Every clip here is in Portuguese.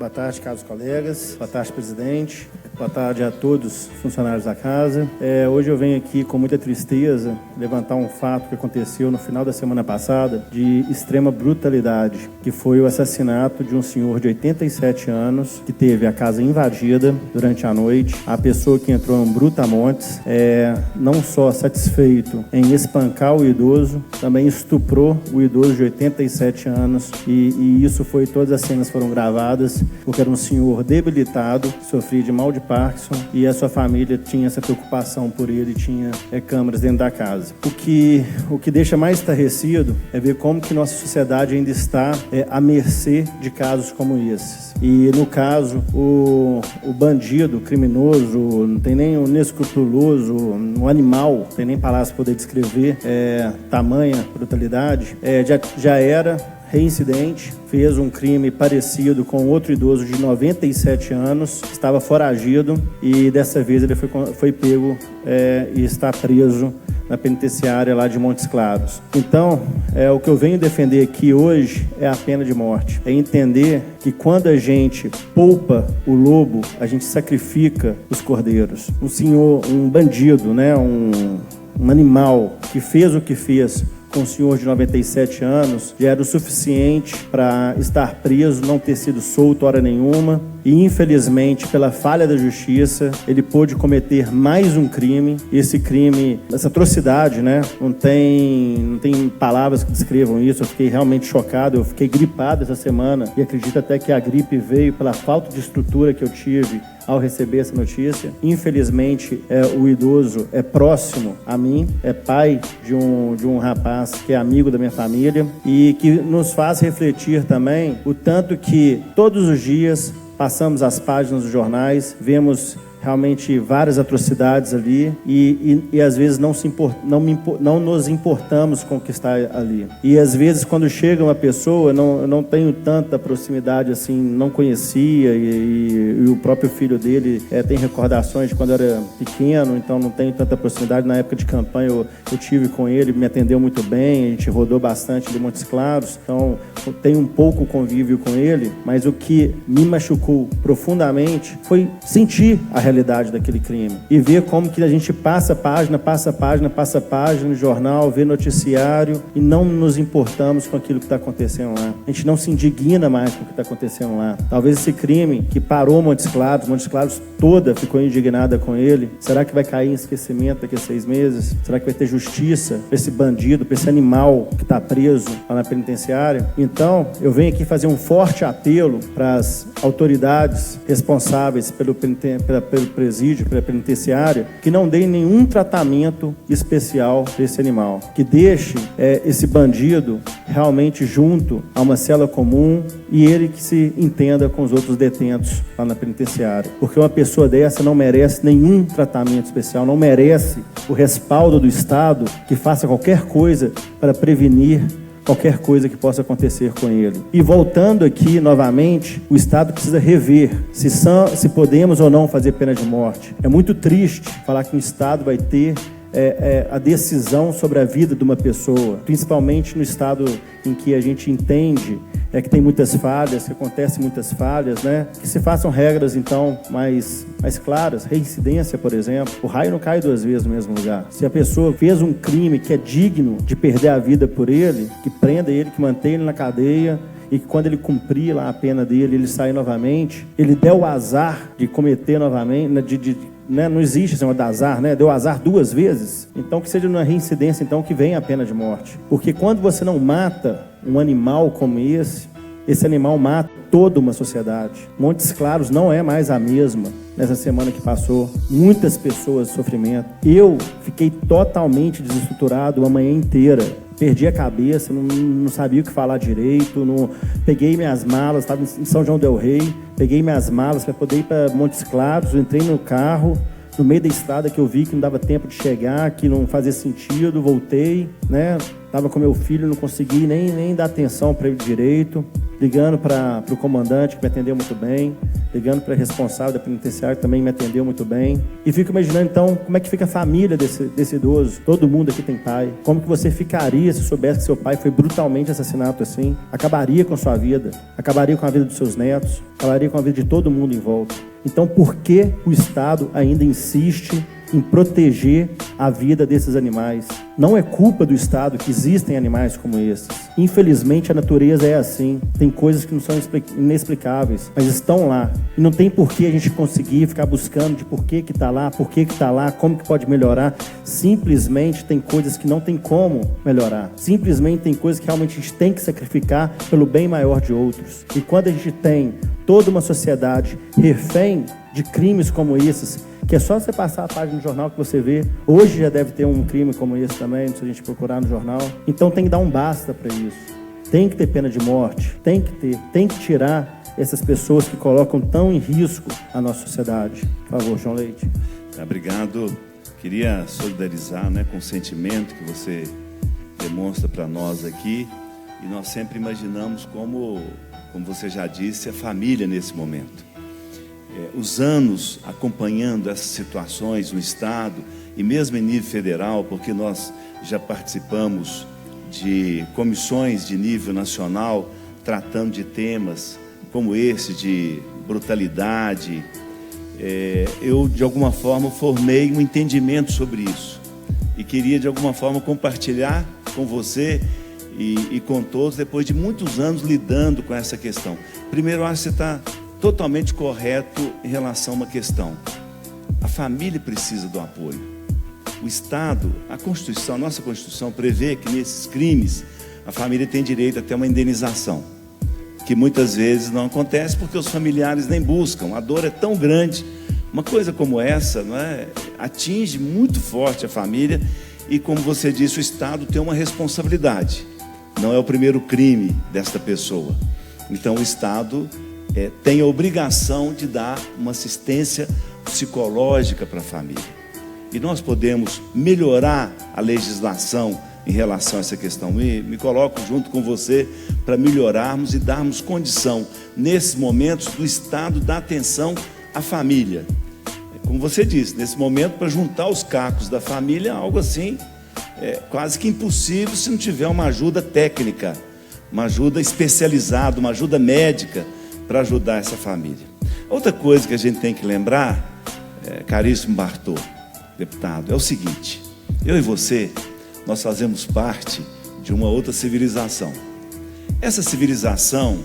Boa tarde, caros colegas. Boa tarde, presidente. Boa tarde a todos os funcionários da casa. Hoje eu venho aqui com muita tristeza levantar um fato que aconteceu no final da semana passada de extrema brutalidade, que foi o assassinato de um senhor de 87 anos que teve a casa invadida durante a noite. A pessoa que entrou em um brutamontes, não só satisfeito em espancar o idoso, também estuprou o idoso de 87 anos e isso foi, todas as cenas foram gravadas, porque era um senhor debilitado, que sofria de mal de Parkinson, e a sua família tinha essa preocupação por ele, tinha câmeras dentro da casa. O que deixa mais estarrecido é ver como que nossa sociedade ainda está à mercê de casos como esses. E no caso, o bandido, o criminoso, não tem nem o inescrupuloso, um animal, não tem nem palavras para poder descrever tamanha brutalidade, já era reincidente, fez um crime parecido com outro idoso de 97 anos, estava foragido e dessa vez ele foi pego e está preso na penitenciária lá de Montes Claros. Então, o que eu venho defender aqui hoje é a pena de morte. É entender que quando a gente poupa o lobo, a gente sacrifica os cordeiros. Um bandido, né, um animal que fez o que fez com um senhor de 97 anos, já era o suficiente para estar preso, não ter sido solto hora nenhuma. E, infelizmente, pela falha da justiça, ele pôde cometer mais um crime. Esse crime, essa atrocidade, né? Não tem palavras que descrevam isso. Eu fiquei realmente chocado. Eu fiquei gripado essa semana e acredito até que a gripe veio pela falta de estrutura que eu tive ao receber essa notícia. Infelizmente, o idoso é próximo a mim, é pai de um rapaz que é amigo da minha família e que nos faz refletir também o tanto que todos os dias passamos as páginas dos jornais, vemos realmente várias atrocidades ali e às vezes não nos importamos com o que está ali. E às vezes quando chega uma pessoa, eu não tenho tanta proximidade assim, não conhecia e o próprio filho dele tem recordações de quando era pequeno, então não tenho tanta proximidade. Na época de campanha eu tive com ele, me atendeu muito bem, a gente rodou bastante de Montes Claros, então eu tenho um pouco convívio com ele, mas o que me machucou profundamente foi sentir a realidade daquele crime e ver como que a gente passa página no jornal, vê noticiário e não nos importamos com aquilo que está acontecendo lá. A gente não se indigna mais com o que está acontecendo lá. Talvez esse crime que parou Montes Claros toda ficou indignada com ele. Será que vai cair em esquecimento daqui a 6 meses? Será que vai ter justiça para esse bandido, para esse animal que está preso lá na penitenciária? Então, eu venho aqui fazer um forte apelo para as autoridades responsáveis pelo presídio, pela penitenciária, que não deem nenhum tratamento especial para esse animal, que deixe esse bandido realmente junto a uma cela comum e ele que se entenda com os outros detentos lá na penitenciária, porque uma pessoa dessa não merece nenhum tratamento especial, não merece o respaldo do Estado que faça qualquer coisa para prevenir qualquer coisa que possa acontecer com ele. E voltando aqui novamente, o Estado precisa rever se podemos ou não fazer pena de morte. É muito triste falar que o Estado vai ter a decisão sobre a vida de uma pessoa, principalmente no estado em que a gente entende que tem muitas falhas, que acontecem muitas falhas, né? Que se façam regras, então, mais claras. Reincidência, por exemplo. O raio não cai 2 vezes no mesmo lugar. Se a pessoa fez um crime que é digno de perder a vida por ele, que prenda ele, que mantenha ele na cadeia, e que quando ele cumprir lá a pena dele, ele sai novamente, ele der o azar de cometer novamente, não existe esse negócio de azar, né? Deu azar 2 vezes. Então que seja uma reincidência, então que venha a pena de morte. Porque quando você não mata um animal como esse animal mata toda uma sociedade. Montes Claros não é mais a mesma nessa semana que passou. Muitas pessoas de sofrimento. Eu fiquei totalmente desestruturado uma manhã inteira. Perdi a cabeça, não sabia o que falar direito, peguei minhas malas, estava em São João del Rei, peguei minhas malas para poder ir para Montes Claros, entrei no carro, no meio da estrada que eu vi que não dava tempo de chegar, que não fazia sentido, voltei, né? Estava com meu filho, não consegui nem dar atenção para ele direito, ligando para o comandante, que me atendeu muito bem, ligando para a responsável da penitenciária, que também me atendeu muito bem. E fico imaginando, então, como é que fica a família desse idoso. Todo mundo aqui tem pai. Como que você ficaria se soubesse que seu pai foi brutalmente assassinado assim? Acabaria com a sua vida, acabaria com a vida dos seus netos, acabaria com a vida de todo mundo em volta. Então, por que o Estado ainda insiste em proteger a vida desses animais? Não é culpa do Estado que existem animais como esses. Infelizmente, a natureza é assim. Tem coisas que não são inexplicáveis, mas estão lá. E não tem por que a gente conseguir ficar buscando de por que está lá, como que pode melhorar. Simplesmente tem coisas que não tem como melhorar. Simplesmente tem coisas que realmente a gente tem que sacrificar pelo bem maior de outros. E quando a gente tem toda uma sociedade refém de crimes como esses, que é só você passar a página do jornal que você vê. Hoje já deve ter um crime como esse também, se a gente procurar no jornal. Então tem que dar um basta para isso. Tem que ter pena de morte, tem que tirar essas pessoas que colocam tão em risco a nossa sociedade. Por favor, João Leite. Obrigado. Queria solidarizar, com o sentimento que você demonstra para nós aqui. E nós sempre imaginamos como você já disse, a família nesse momento. Os anos acompanhando essas situações no Estado e mesmo em nível federal, porque nós já participamos de comissões de nível nacional tratando de temas como esse, de brutalidade. Eu, de alguma forma, formei um entendimento sobre isso e queria, de alguma forma, compartilhar com você e com todos, depois de muitos anos lidando com essa questão. Primeiro, eu acho que você está totalmente correto em relação a uma questão. A família precisa do apoio. O Estado, a Constituição, a nossa Constituição prevê que nesses crimes a família tem direito a ter uma indenização, que muitas vezes não acontece porque os familiares nem buscam. A dor é tão grande. Uma coisa como essa, atinge muito forte a família e, como você disse, o Estado tem uma responsabilidade. Não é o primeiro crime desta pessoa. Então o Estado tem a obrigação de dar uma assistência psicológica para a família. E nós podemos melhorar a legislação em relação a essa questão. Me coloco junto com você para melhorarmos e darmos condição, nesses momentos, do Estado dar atenção à família. Como você disse, nesse momento, para juntar os cacos da família, algo assim, quase que impossível se não tiver uma ajuda técnica, uma ajuda especializada, uma ajuda médica, para ajudar essa família. Outra coisa que a gente tem que lembrar, caríssimo Bartô, deputado, é o seguinte: eu e você, nós fazemos parte de uma outra civilização. Essa civilização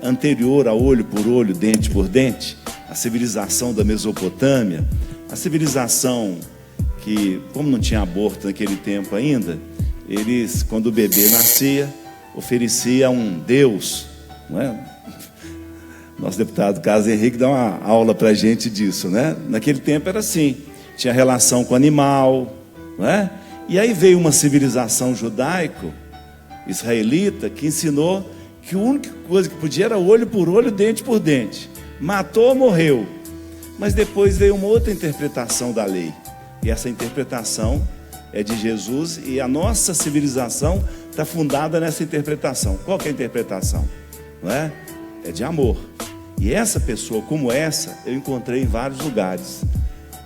anterior a olho por olho, dente por dente, a civilização da Mesopotâmia, a civilização que, como não tinha aborto naquele tempo ainda, eles, quando o bebê nascia, oferecia a um Deus, não é? Nosso deputado Carlos Henrique dá uma aula para a gente disso, Naquele tempo era assim, tinha relação com o animal, E aí veio uma civilização judaico-israelita que ensinou que a única coisa que podia era olho por olho, dente por dente. Matou, morreu. Mas depois veio uma outra interpretação da lei. E essa interpretação é de Jesus e a nossa civilização está fundada nessa interpretação. Qual que é a interpretação? É de amor. E essa pessoa como essa, eu encontrei em vários lugares.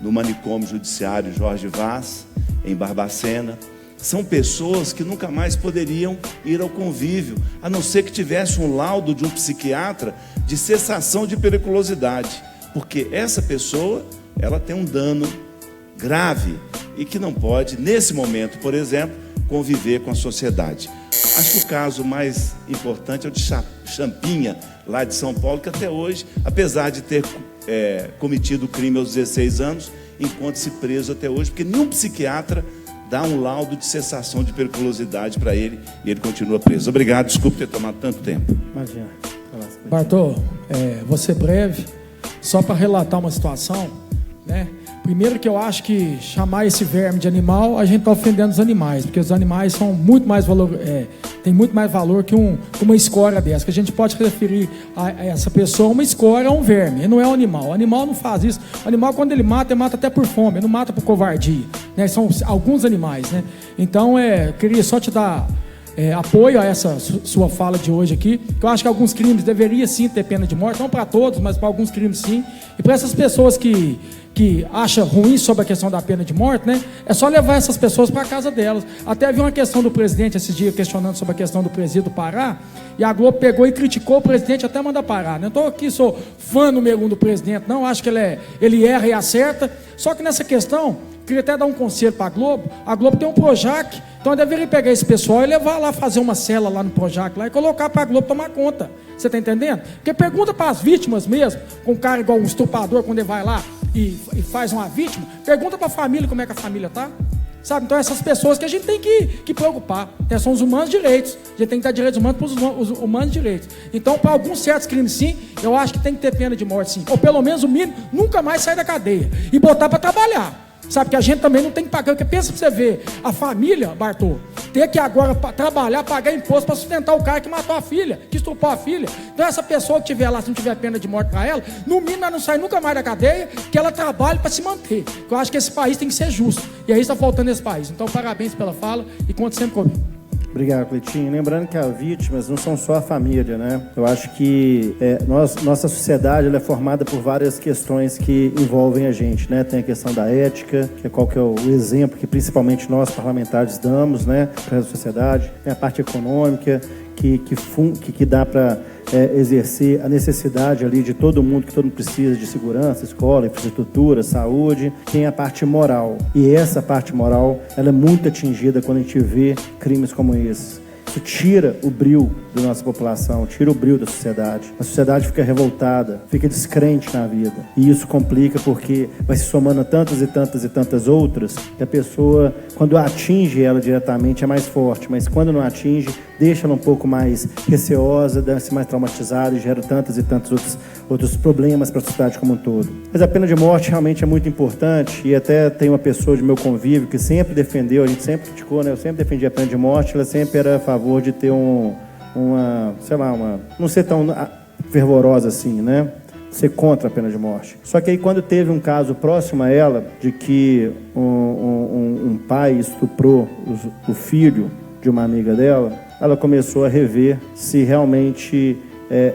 No manicômio judiciário Jorge Vaz, em Barbacena. São pessoas que nunca mais poderiam ir ao convívio, a não ser que tivesse um laudo de um psiquiatra de cessação de periculosidade. Porque essa pessoa, ela tem um dano grave e que não pode, nesse momento, por exemplo, conviver com a sociedade. Acho que o caso mais importante é o de Champinha, lá de São Paulo, que até hoje, apesar de ter cometido o crime aos 16 anos, encontra-se preso até hoje, porque nenhum psiquiatra dá um laudo de cessação de periculosidade para ele e ele continua preso. Obrigado, desculpe ter tomado tanto tempo. Imagina. Bartô, vou ser breve, só para relatar uma situação, Primeiro que eu acho que chamar esse verme de animal, a gente está ofendendo os animais, porque os animais são muito mais tem muito mais valor que uma escória dessa, que a gente pode referir a essa pessoa uma escória, a um verme. Ele não é um animal. O animal não faz isso. O animal, quando ele mata até por fome, ele não mata por covardia, né? São alguns animais, né? Então, queria só te dar apoio a essa sua fala de hoje aqui, que eu acho que alguns crimes deveriam sim ter pena de morte, não para todos, mas para alguns crimes sim. E para essas pessoas que acham ruim sobre a questão da pena de morte, né? É só levar essas pessoas para a casa delas. Até vi uma questão do presidente esses dias questionando sobre a questão do presídio do Pará, e a Globo pegou e criticou o presidente até mandar parar. Não estou aqui, sou fã número 1 do presidente, não, acho que ele erra e acerta. Só que nessa questão, queria até dar um conselho para a Globo tem um Projac, então eu deveria pegar esse pessoal e levar lá, fazer uma cela lá no Projac lá, e colocar para a Globo tomar conta. Você está entendendo? Porque pergunta para as vítimas mesmo, com um cara igual um estuprador, quando ele vai lá e faz uma vítima, pergunta para a família como é que a família está. Sabe? Então essas pessoas que a gente tem que preocupar, né? São os humanos direitos, a gente tem que dar direitos humanos para os humanos direitos. Então, para alguns certos crimes sim, eu acho que tem que ter pena de morte sim, ou pelo menos o mínimo, nunca mais sair da cadeia e botar para trabalhar. Sabe que a gente também não tem que pagar, porque pensa pra você ver, a família, Bartô, ter que agora trabalhar, pagar imposto para sustentar o cara que matou a filha, que estuprou a filha. Então essa pessoa que tiver lá, se não tiver pena de morte para ela, no mínimo ela não sai nunca mais da cadeia, que ela trabalhe para se manter. Eu acho que esse país tem que ser justo, e aí está faltando esse país. Então parabéns pela fala e conte sempre comigo. Obrigado, Cleitinho. Lembrando que as vítimas não são só a família, né? Eu acho que nossa sociedade ela é formada por várias questões que envolvem a gente, né? Tem a questão da ética, que é qual que é o exemplo que principalmente nós parlamentares damos, né, para a sociedade. Tem a parte econômica, que dá para exercer a necessidade ali de todo mundo, que todo mundo precisa de segurança, escola, infraestrutura, saúde. Tem a parte moral. E essa parte moral, ela é muito atingida quando a gente vê crimes como esses. Isso tira o brio da nossa população, tira o brio da sociedade. A sociedade fica revoltada, fica descrente na vida. E isso complica porque vai se somando a tantas e tantas e tantas outras, que a pessoa, quando atinge ela diretamente, é mais forte. Mas quando não atinge, deixa ela um pouco mais receosa, deve-se mais traumatizada e gera tantos e tantos outros problemas para a sociedade como um todo. Mas a pena de morte realmente é muito importante, e até tem uma pessoa de meu convívio que sempre defendeu, a gente sempre criticou, né? Eu sempre defendi a pena de morte, ela sempre era a favor de ter não ser tão fervorosa assim, né? Ser contra a pena de morte. Só que aí quando teve um caso próximo a ela, de que um pai estuprou o filho de uma amiga dela, ela começou a rever se realmente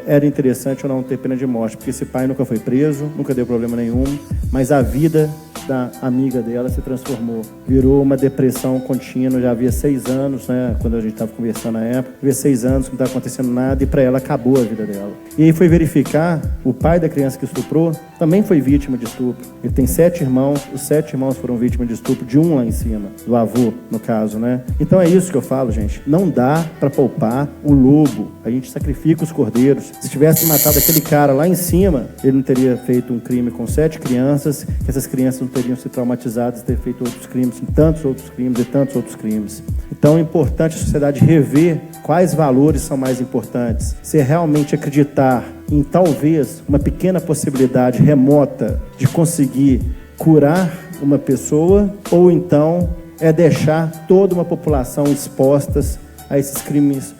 era interessante ou não ter pena de morte, porque esse pai nunca foi preso, nunca deu problema nenhum, mas a vida da amiga dela se transformou, virou uma depressão contínua. Já havia 6 anos, né, quando a gente estava conversando na época, havia 6 anos que não estava acontecendo nada, e para ela acabou a vida dela. E aí foi verificar, o pai da criança que estuprou também foi vítima de estupro. Ele tem 7 irmãos, os 7 irmãos foram vítimas de estupro, de um lá em cima, do avô, no caso, né? Então é isso que eu falo, gente, não dá para poupar o lobo, a gente sacrifica os cordeiros. Se tivesse matado aquele cara lá em cima, ele não teria feito um crime com 7 crianças, que essas crianças não teriam sido traumatizadas, ter feito outros crimes, tantos outros crimes e tantos outros crimes. Então é importante a sociedade rever quais valores são mais importantes. Se realmente acreditar em talvez uma pequena possibilidade remota de conseguir curar uma pessoa, ou então é deixar toda uma população expostas a esses crimes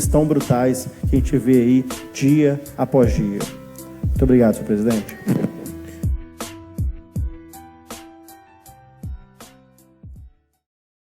tão brutais que a gente vê aí dia após dia. Muito obrigado, senhor presidente.